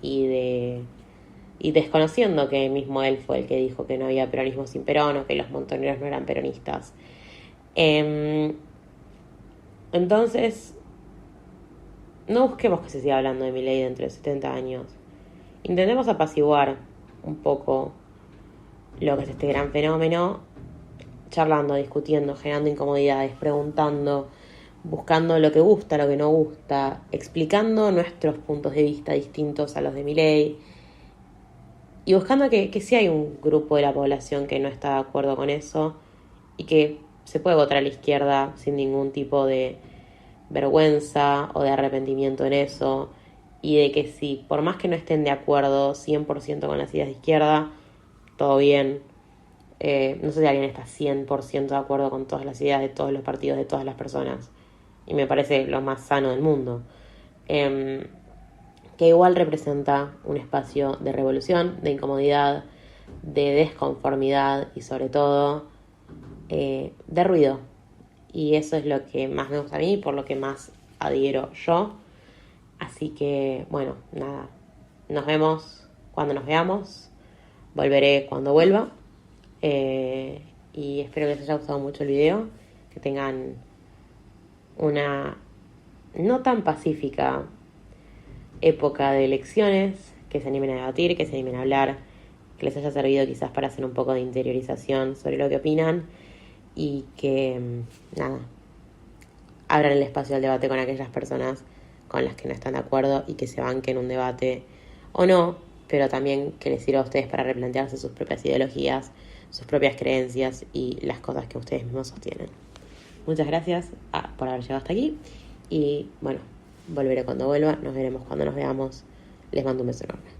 y desconociendo que mismo él fue el que dijo que no había peronismo sin Perón o que los montoneros no eran peronistas. Entonces, no busquemos que se siga hablando de Milei dentro de 70 años. Intentemos apaciguar un poco lo que es este gran fenómeno, charlando, discutiendo, generando incomodidades, preguntando, buscando lo que gusta, lo que no gusta, explicando nuestros puntos de vista distintos a los de Milei y buscando que sí hay un grupo de la población que no está de acuerdo con eso y que se puede votar a la izquierda sin ningún tipo de vergüenza o de arrepentimiento en eso, y de que si, por más que no estén de acuerdo 100% con las ideas de izquierda, todo bien. No sé si alguien está 100% de acuerdo con todas las ideas de todos los partidos, de todas las personas, y me parece lo más sano del mundo, que igual representa un espacio de revolución, de incomodidad, de desconformidad y sobre todo de ruido. Y eso es lo que más me gusta a mí, por lo que más adhiero yo. Así que, bueno, nada. Nos vemos cuando nos veamos. Volveré cuando vuelva. Y espero que les haya gustado mucho el video. Que tengan una no tan pacífica época de elecciones. Que se animen a debatir, que se animen a hablar. Que les haya servido quizás para hacer un poco de interiorización sobre lo que opinan. Y que, nada, abran el espacio al debate con aquellas personas con las que no están de acuerdo y que se banquen un debate o no, pero también que les sirva a ustedes para replantearse sus propias ideologías, sus propias creencias y las cosas que ustedes mismos sostienen. Muchas gracias por haber llegado hasta aquí y bueno, volveré cuando vuelva, nos veremos cuando nos veamos. Les mando un beso enorme.